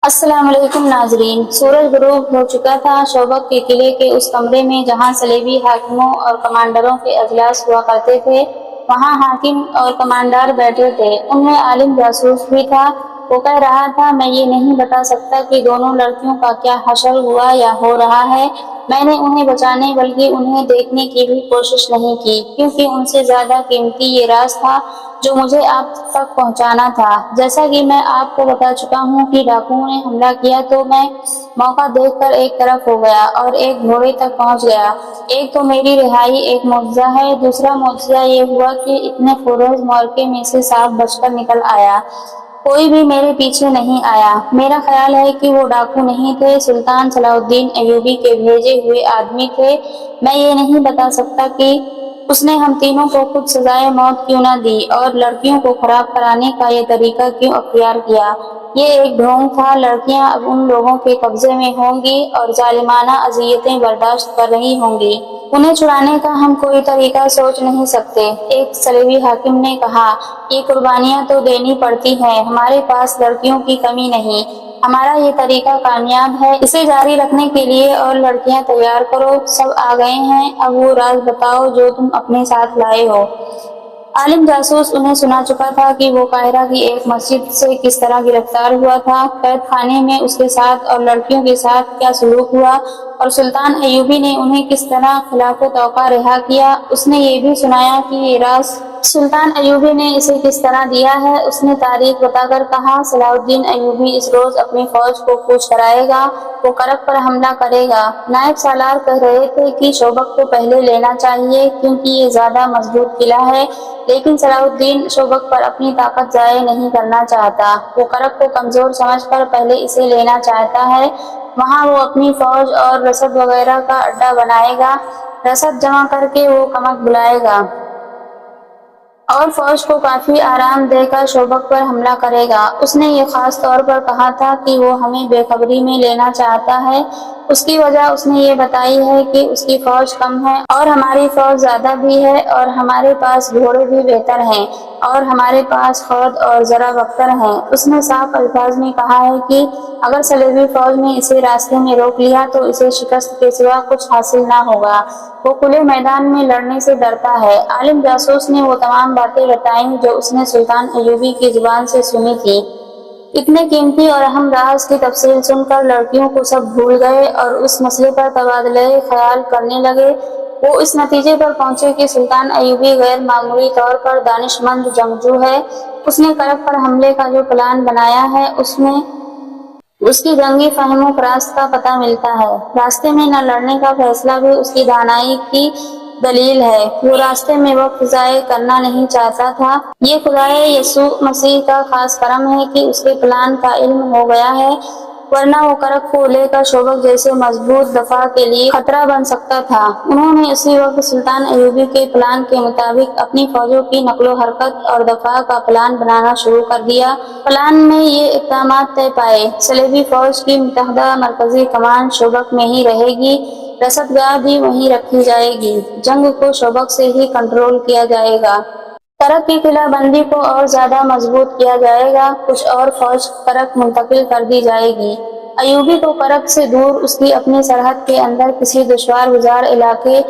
السلام علیکم ناظرین، سورج غروب ہو چکا تھا۔ شوبک کے قلعے کے اس کمرے میں جہاں صلیبی حاکموں اور کمانڈروں کے اجلاس ہوا کرتے تھے، وہاں حاکم اور کمانڈر بیٹھے تھے۔ ان میں عالم جاسوس بھی تھا۔ وہ کہہ رہا تھا، میں یہ نہیں بتا سکتا کہ دونوں لڑکیوں کا کیا حشر ہوا یا ہو رہا ہے۔ میں نے انہیں بچانے بلکہ انہیں دیکھنے کی بھی کوشش نہیں کی، کیونکہ ان سے زیادہ قیمتی یہ راز تھا جو مجھے آپ تک پہنچانا تھا۔ جیسا کہ میں آپ کو بتا چکا ہوں کہ ڈاکوؤں نے حملہ کیا تو میں موقع دیکھ کر ایک طرف ہو گیا اور ایک گھوڑے تک پہنچ گیا۔ ایک تو میری رہائی ایک معجزہ ہے، دوسرا معجزہ یہ ہوا کہ اتنے پرہز معرکے میں سے صاف بچ کر نکل آیا۔ کوئی بھی میرے پیچھے نہیں آیا۔ میرا خیال ہے کہ وہ ڈاکو نہیں تھے، سلطان صلاح الدین ایوبی کے بھیجے ہوئے آدمی تھے۔ میں یہ نہیں بتا سکتا کہ اس نے ہم تینوں کو خود سزائے موت کیوں نہ دی اور لڑکیوں کو خراب کرانے کا یہ طریقہ کیوں اختیار کیا۔ یہ ایک ڈھونگ تھا۔ لڑکیاں اب ان لوگوں کے قبضے میں ہوں گی اور ظالمانہ اذیتیں برداشت کر رہی ہوں گی۔ انہیں چھڑانے کا ہم کوئی طریقہ سوچ نہیں سکتے، ایک صلیبی حاکم نے کہا۔ یہ قربانیاں تو دینی پڑتی ہیں، ہمارے پاس لڑکیوں کی کمی نہیں۔ ہمارا یہ طریقہ کامیاب ہے، اسے جاری رکھنے کے لیے اور لڑکیاں تیار کرو۔ سب آ گئے ہیں، اب وہ راز بتاؤ جو تم اپنے ساتھ لائے ہو۔ عالم جاسوس انہیں سنا چکا تھا کہ وہ قاہرہ کی ایک مسجد سے کس طرح گرفتار ہوا تھا، قید خانے میں اس کے ساتھ اور لڑکیوں کے ساتھ کیا سلوک ہوا، اور سلطان ایوبی نے انہیں کس طرح خلاف توقع رہا کیا۔ اس نے یہ بھی سنایا کہ یہ راز سلطان ایوبی نے اسے کس طرح دیا ہے۔ اس نے تاریخ بتا کر کہا، صلاح الدین ایوبی اس روز اپنی فوج کو کوچ کرائے گا، وہ کرک پر حملہ کرے گا۔ نائب سالار کہہ رہے تھے کہ شوبک کو پہلے لینا چاہیے کیونکہ یہ زیادہ مضبوط قلعہ ہے، لیکن صلاح الدین شوبک پر اپنی طاقت ضائع نہیں کرنا چاہتا۔ وہ کرک کو کمزور سمجھ کر پہلے اسے لینا چاہتا ہے، وہاں وہ اپنی فوج اور رسد وغیرہ کا اڈہ بنائے گا۔ رسد جمع کر کے وہ کمک بلائے گا اور فوج کو کافی آرام دے کر شوبک پر حملہ کرے گا۔ اس نے یہ خاص طور پر کہا تھا کہ وہ ہمیں بے خبری میں لینا چاہتا ہے۔ اس کی وجہ اس نے یہ بتائی ہے کہ اس کی فوج کم ہے اور ہماری فوج زیادہ بھی ہے، اور ہمارے پاس گھوڑے بھی بہتر ہیں، اور ہمارے پاس خود اور ذرا بختر ہیں۔ اس نے صاف الفاظ میں کہا ہے کہ اگر صلیبی فوج نے اسے راستے میں روک لیا تو اسے شکست کے سوا کچھ حاصل نہ ہوگا۔ وہ کھلے میدان میں لڑنے سے ڈرتا ہے۔ عالم جاسوس نے وہ تمام باتیں بتائیں جو اس نے سلطان ایوبی کی زبان سے سنی تھی۔ اتنے قیمتی اور اہم راز کی تفصیل سن کر لڑکیوں کو سب بھول گئے اور اس مسئلے پر تبادلہ خیال کرنے لگے۔ وہ اس نتیجے پر پہنچے کہ سلطان ایوبی غیر معمولی طور پر دانش مند جنگجو ہے۔ اس نے کرک پر حملے کا جو پلان بنایا ہے اس میں اس کی جنگی فہم و فراست کا پتہ ملتا ہے۔ راستے میں نہ لڑنے کا فیصلہ بھی اس کی دانائی کی دلیل ہے۔ وہ راستے میں وقت ضائع کرنا نہیں چاہتا تھا۔ یہ خدائے یسوع مسیح کا خاص کرم ہے کہ اس کے پلان کا علم ہو گیا ہے، ورنہ وہ کرک کو لے کر شوبک جیسے مضبوط دفاع کے لیے خطرہ بن سکتا تھا۔ انہوں نے اسی وقت سلطان ایوبی کے پلان کے مطابق اپنی فوجوں کی نقل و حرکت اور دفاع کا پلان بنانا شروع کر دیا۔ پلان میں یہ اقدامات طے پائے: صلیبی فوج کی متحدہ مرکزی کمان شوبک میں ہی رہے گی، رسد گاہ بھی وہیں رکھی جائے گی، جنگ کو شوبک سے ہی کنٹرول کیا جائے گا۔ کرک کی قلعہ بندی کو اور زیادہ مضبوط کیا جائے گا، کچھ اور فوج کرک منتقل کر دی جائے گی۔ ایوبی کو کرک سے دور اس کی اپنی سرحد کے اندر کسی دشوار گزار علاقے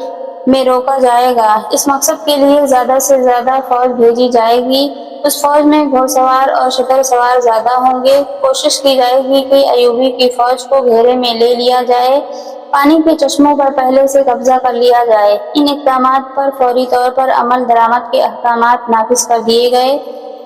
میں روکا جائے گا۔ اس مقصد کے لیے زیادہ سے زیادہ فوج بھیجی جائے گی۔ اس فوج میں گھوڑ سوار اور شتر سوار زیادہ ہوں گے۔ کوشش کی جائے گی کہ ایوبی کی فوج کو گھیرے میں لے لیا جائے، پانی کے چشموں پر پہلے سے قبضہ کر لیا جائے۔ ان اقدامات پر فوری طور پر عمل درآمد کے احکامات نافذ کر دیے گئے۔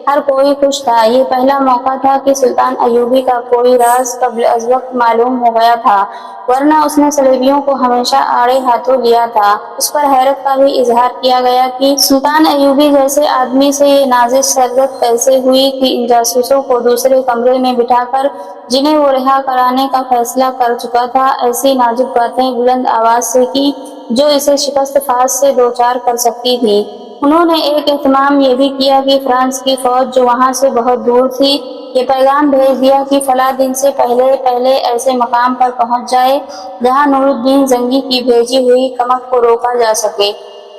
ہر کوئی خوش تھا۔ یہ پہلا موقع تھا کہ سلطان ایوبی کا کوئی راز قبل از وقت معلوم ہو گیا تھا، ورنہ اس نے صلیبیوں کو ہمیشہ آڑے ہاتھوں لیا تھا۔ اس پر حیرت کا بھی اظہار کیا گیا کہ سلطان ایوبی جیسے آدمی سے یہ نازش سرزد کیسے ہوئی کہ ان جاسوسوں کو دوسرے کمرے میں بٹھا کر جنہیں وہ رہا کرانے کا فیصلہ کر چکا تھا، ایسی نازک باتیں بلند آواز سے کی جو اسے شکست فاش سے دوچار کر سکتی تھی۔ انہوں نے ایک اہتمام یہ بھی کیا کہ فرانس کی فوج جو وہاں سے بہت دور تھی، یہ پیغام بھیج دیا کہ فلاں دن سے پہلے ایسے مقام پر پہنچ جائے جہاں نور الدین زنگی کی بھیجی ہوئی کمک کو روکا جا سکے۔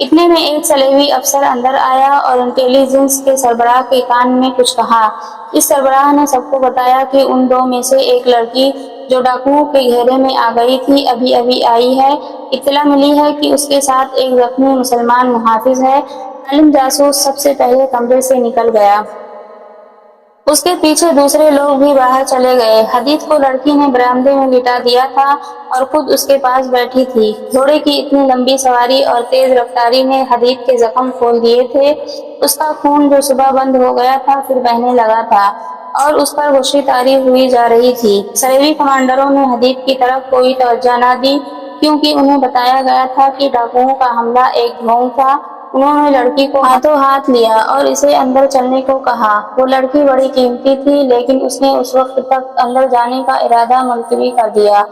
اتنے میں ایک سلیبی افسر اندر آیا اور انٹیلیجنس کے سربراہ کے کان میں کچھ کہا۔ اس سربراہ نے سب کو بتایا کہ ان دو میں سے ایک لڑکی جو ڈاکوؤں کے گھیرے میں آ گئی تھی ابھی ابھی آئی ہے۔ اطلاع ملی ہے کہ اس کے ساتھ ایک زخمی مسلمان محافظ ہے۔ عالم جاسوس سب سے پہلے کمرے سے نکل گیا۔ اس کے پیچھے دوسرے لوگ بھی باہر چلے گئے۔ حدید کو لڑکی نے برآمدے میں لٹا دیا تھا اور خود اس کے پاس بیٹھی تھی۔ گھوڑے کی اتنی لمبی سواری اور تیز رفتاری نے حدید کے زخم کھول دیے تھے۔ اس کا خون جو صبح بند ہو گیا تھا پھر بہنے لگا تھا اور اس پر غشی طاری ہوئی جا رہی تھی۔ صلیبی کمانڈروں نے حدید کی طرف کوئی توجہ نہ دی کیونکہ انہیں بتایا گیا تھا کہ ڈاکوؤں کا حملہ ایک ڈھونگ تھا۔ انہوں نے لڑکی کو ہاتھوں ہاتھ لیا اور اسے اندر چلنے کو کہا۔ وہ لڑکی بڑی قیمتی تھی لیکن اس نے اس وقت تک اندر جانے کا ارادہ ملتوی کر دیا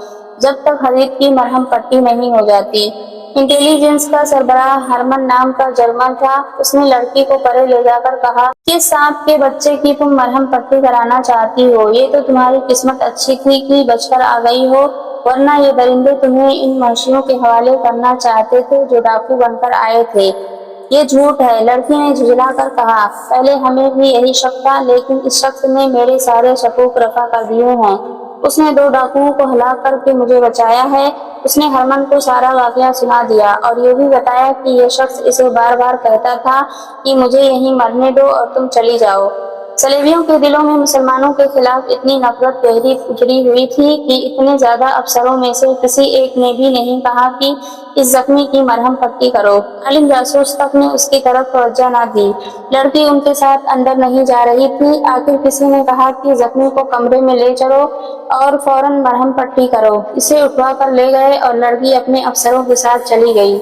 جب تک حدید کی مرہم پٹی نہیں ہو جاتی۔ انٹیلیجنس کا سربراہ ہرمن نام کا جرمن تھا۔ اس نے لڑکی کو پرے لے جا کر کہا، کس سانپ کے بچے کی تم مرہم پٹی کرانا چاہتی ہو؟ یہ تو تمہاری قسمت اچھی تھی کہ بچ کر آ گئی ہو، ورنہ یہ درندے تمہیں ان وحشیوں کے حوالے کرنا چاہتے تھے جو ڈاکو بن کر آئے تھے۔ یہ جھوٹ ہے، لڑکی نے جھنجھلا کر کہا۔ پہلے ہمیں بھی یہی شک تھا لیکن اس شخص نے میرے سارے شکوک رفع کر دیے ہیں۔ اس نے 2 ڈاکوؤں کو ہلاک کر کے مجھے بچایا ہے۔ اس نے ہرمن کو سارا واقعہ سنا دیا اور یہ بھی بتایا کہ یہ شخص اسے بار بار کہتا تھا کہ مجھے یہیں مرنے دو اور تم چلی جاؤ۔ صلیبیوں کے دلوں میں مسلمانوں کے خلاف اتنی نفرت گہری اتری ہوئی تھی کہ اتنے زیادہ افسروں میں سے کسی ایک نے بھی نہیں کہا کہ اس زخمی کی مرہم پٹی کرو۔ عالم جاسوس تک نے اس کی طرف توجہ نہ دی۔ لڑکی ان کے ساتھ اندر نہیں جا رہی تھی۔ آخر کسی نے کہا کہ زخمی کو کمرے میں لے چلو اور فوراً مرہم پٹی کرو۔ اسے اٹھوا کر لے گئے اور لڑکی اپنے افسروں کے ساتھ چلی گئی۔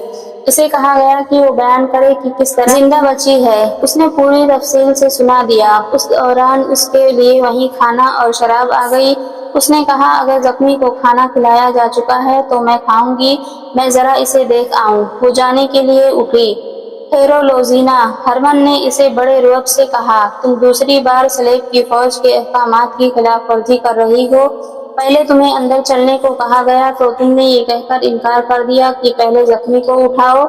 اسے کہا گیا کہ وہ بیان کرے کہ کس طرح زندہ بچی ہے۔ اس نے پوری تفصیل سے سنا دیا۔ اس دوران اس کے لیے وہیں کھانا اور شراب آ گئی۔ اس نے کہا، اگر زخمی کو کھانا کھلایا جا چکا ہے تو میں کھاؤں گی، میں ذرا اسے دیکھ آؤں۔ وہ جانے کے لیے اٹھی۔ ہیرو لوزینا، ہرمن نے اسے بڑے رعب سے کہا، تم دوسری بار سلیب کی فوج کے احکامات کی خلاف ورزی کر رہی ہو۔ پہلے تمہیں اندر چلنے کو کہا گیا تو تم نے یہ کہہ کر انکار کر دیا کہ پہلے زخمی کو اٹھاؤ۔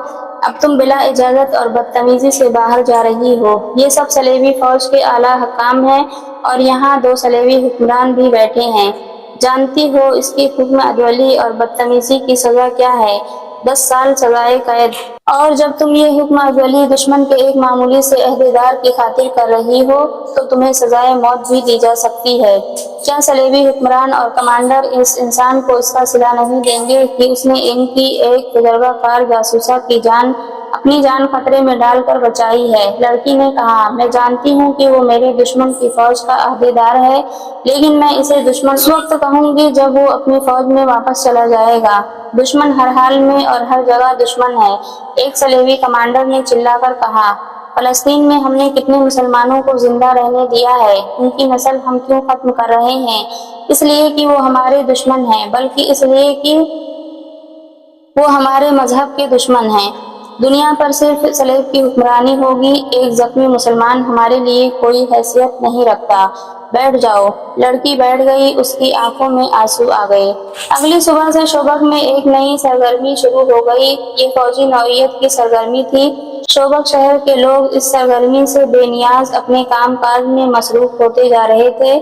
اب تم بلا اجازت اور بدتمیزی سے باہر جا رہی ہو۔ یہ سب صلیبی فوج کے اعلیٰ حکام ہیں اور یہاں 2 صلیبی حکمران بھی بیٹھے ہیں۔ جانتی ہو اس کی حکم عدولی اور بدتمیزی کی سزا کیا ہے؟ 10 سال سزائے قید۔ اور جب تم یہ حکم عدولی دشمن کے ایک معمولی سے عہدیدار کی خاطر کر رہی ہو تو تمہیں سزائے موت بھی دی جا سکتی ہے۔ کیا صلیبی حکمران اور کمانڈر اس انسان کو اس کا صلہ نہیں دیں گے کہ اس نے ان کی ایک تجربہ کار جاسوسہ کی جان اپنی جان خطرے میں ڈال کر بچائی ہے؟ لڑکی نے کہا، میں جانتی ہوں کہ وہ میرے دشمن کی فوج کا عہدیدار ہے لیکن میں اسے دشمن اس وقت کہوں گی جب وہ اپنی فوج میں واپس چلا جائے گا۔ دشمن ہر حال میں اور ہر جگہ دشمن ہے، ایک صلیبی کمانڈر نے چلا کر کہا۔ فلسطین میں ہم نے کتنے مسلمانوں کو زندہ رہنے دیا ہے، ان کی نسل ہم کیوں ختم کر رہے ہیں؟ اس لیے کہ وہ ہمارے دشمن ہیں، بلکہ اس لیے کہ وہ ہمارے مذہب کے دشمن ہیں۔ دنیا پر صرف صلیب کی حکمرانی ہوگی، ایک زخمی مسلمان ہمارے لیے کوئی حیثیت نہیں رکھتا۔ بیٹھ جاؤ۔ لڑکی بیٹھ گئی، اس کی آنکھوں میں آنسو آ گئے۔ اگلی صبح سے شوبک میں ایک نئی سرگرمی شروع ہو گئی۔ یہ فوجی نوعیت کی سرگرمی تھی۔ شوبک شہر کے لوگ اس سرگرمی سے بے نیاز اپنے کام کاج میں مصروف ہوتے جا رہے تھے۔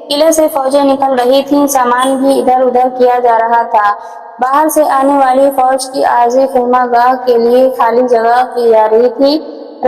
قلعے سے فوجیں نکل رہی تھیں، سامان بھی ادھر ادھر کیا جا رہا تھا۔ باہر سے آنے والی فوج کی عارضی خیمہ گاہ کے لیے خالی جگہ کی جا رہی تھی۔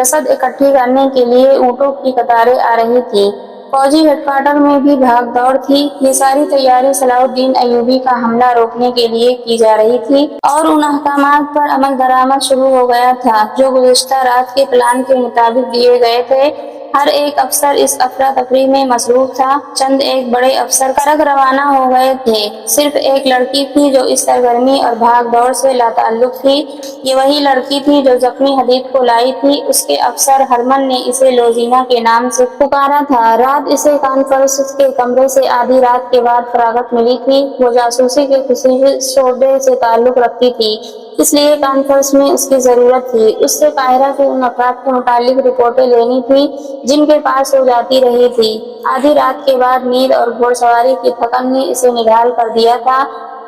رسد اکٹھی کرنے کے لیے اونٹوں کی قطاریں آ رہی تھیں۔ فوجی ہیڈ کوارٹر میں بھی بھاگ دوڑ تھی۔ یہ ساری تیاری صلاح الدین ایوبی کا حملہ روکنے کے لیے کی جا رہی تھی اور ان احکامات پر عمل درآمد شروع ہو گیا تھا جو گزشتہ رات کے پلان کے مطابق دیے گئے تھے۔ ہر ایک افسر اس افراتفری میں مصروف تھا۔ چند ایک بڑے افسر کرک روانہ ہو گئے تھے۔ صرف ایک لڑکی تھی جو اس سرگرمی اور بھاگ دوڑ سے لاتعلق تھی۔ یہ وہی لڑکی تھی جو زخمی حدید کو لائی تھی۔ اس کے افسر ہرمن نے اسے لوزینا کے نام سے پکارا تھا۔ رات اسے کانفرنس کے کمرے سے آدھی رات کے بعد فراغت ملی تھی۔ وہ جاسوسی کے خصوصی شعبے سے تعلق رکھتی تھی، اس لیے کانفرنس میں اس کی ضرورت تھی۔ اس سے قاہرہ کے ان افراد کے متعلق رپورٹیں لینی تھیں جن کے پاس وہ جاتی رہی تھی۔ آدھی رات کے بعد نیند اور گھوڑ سواری کی تھکن نے اسے نڈھال کر دیا تھا۔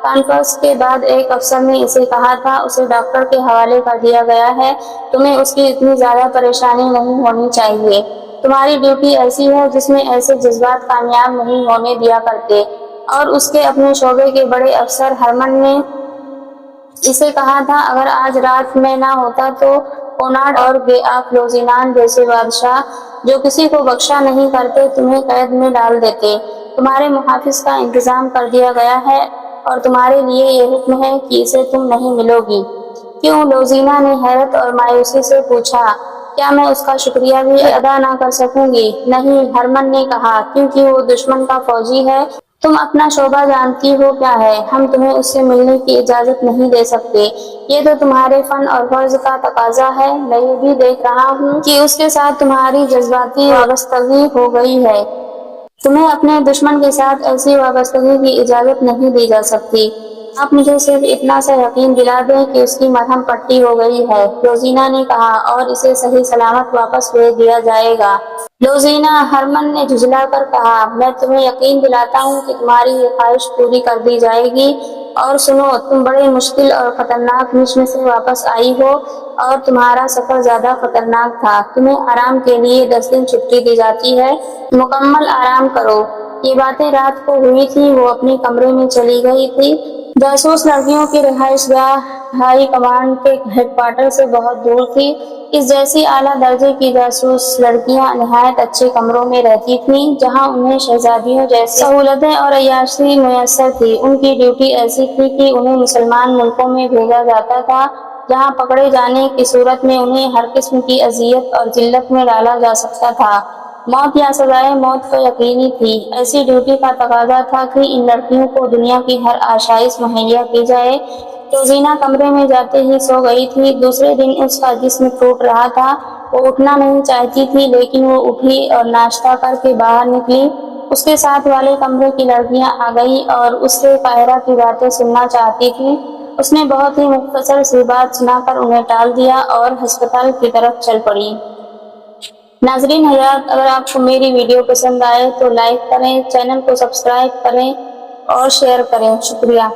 کانفرنس کے بعد ایک افسر نے اسے کہا تھا اسے ڈاکٹر کے حوالے کر دیا گیا ہے، تمہیں اس کی اتنی زیادہ پریشانی نہیں ہونی چاہیے، تمہاری ڈیوٹی ایسی ہے جس میں ایسے جذبات کامیاب نہیں ہونے دیا کرتے۔ اور اس کے اپنے شعبے کے بڑے افسر ہرمن نے اسے کہا تھا اگر آج رات میں نہ ہوتا تو کوناڈ اور گے آف لوزینان جیسے بادشاہ جو کسی کو بخشا نہیں کرتے تمہیں قید میں ڈال دیتے، تمہارے محافظ کا انتظام کر دیا گیا ہے اور تمہارے لیے یہ حکم ہے کہ اسے تم نہیں ملو گی۔ کیوں؟ لوزینا نے حیرت اور مایوسی سے پوچھا، کیا میں اس کا شکریہ بھی ادا نہ کر سکوں گی؟ نہیں، ہرمن نے کہا، کیونکہ وہ دشمن کا فوجی ہے۔ تم اپنا شعبہ جانتی ہو کیا ہے، ہم تمہیں اس سے ملنے کی اجازت نہیں دے سکتے، یہ تو تمہارے فن اور فرض کا تقاضا ہے، میں یہ بھی دیکھ رہا ہوں کہ اس کے ساتھ تمہاری جذباتی وابستگی ہو گئی ہے، تمہیں اپنے دشمن کے ساتھ ایسی وابستگی کی اجازت نہیں دی جا سکتی۔ آپ مجھے صرف اتنا سا یقین دلا دیں کہ اس کی مرہم پٹی ہو گئی ہے، لوزینا نے کہا، اور اسے صحیح سلامت واپس بھیج دیا جائے گا۔ لوزینا، ہرمن نے جھنجھلا کر کہا، میں تمہیں یقین دلاتا ہوں کہ تمہاری یہ خواہش پوری کر دی جائے گی۔ اور سنو، تم بڑے مشکل اور خطرناک مشن سے واپس آئی ہو اور تمہارا سفر زیادہ خطرناک تھا، تمہیں آرام کے لیے 10 دن چھٹی دی جاتی ہے، مکمل آرام کرو۔ یہ باتیں رات کو ہوئی تھی، وہ اپنے کمرے میں چلی گئی تھی۔ جاسوس لڑکیوں کی رہائش گاہ ہائی کمانڈ کے ہیڈ کوارٹر سے بہت دور تھی۔ اس جیسی اعلیٰ درجے کی جاسوس لڑکیاں نہایت اچھے کمروں میں رہتی تھیں جہاں انہیں شہزادیوں جیسی سہولتیں اور عیاشی میسر تھی۔ ان کی ڈیوٹی ایسی تھی کہ انہیں مسلمان ملکوں میں بھیجا جاتا تھا جہاں پکڑے جانے کی صورت میں انہیں ہر قسم کی اذیت اور ذلت میں ڈالا جا سکتا تھا، موت یا سزائے موت تو یقینی تھی۔ ایسی ڈیوٹی کا تقاضا تھا کہ ان لڑکیوں کو دنیا کی ہر آسائش مہیا کی جائے۔ لوزینا کمرے میں جاتے ہی سو گئی تھی۔ دوسرے دن اس کا جسم ٹوٹ رہا تھا، وہ اٹھنا نہیں چاہتی تھی لیکن وہ اٹھی اور ناشتہ کر کے باہر نکلی۔ اس کے ساتھ والے کمرے کی لڑکیاں آ گئیں اور اس سے قاہرہ کی باتیں سننا چاہتی تھیں۔ اس نے بہت ہی مختصر سی بات سنا کر انہیں ٹال دیا اور ہسپتال کی طرف چل پڑی۔ ناظرین حضرات، اگر آپ کو میری ویڈیو پسند آئے تو لائک کریں، چینل کو سبسکرائب کریں اور شیئر کریں۔ شکریہ۔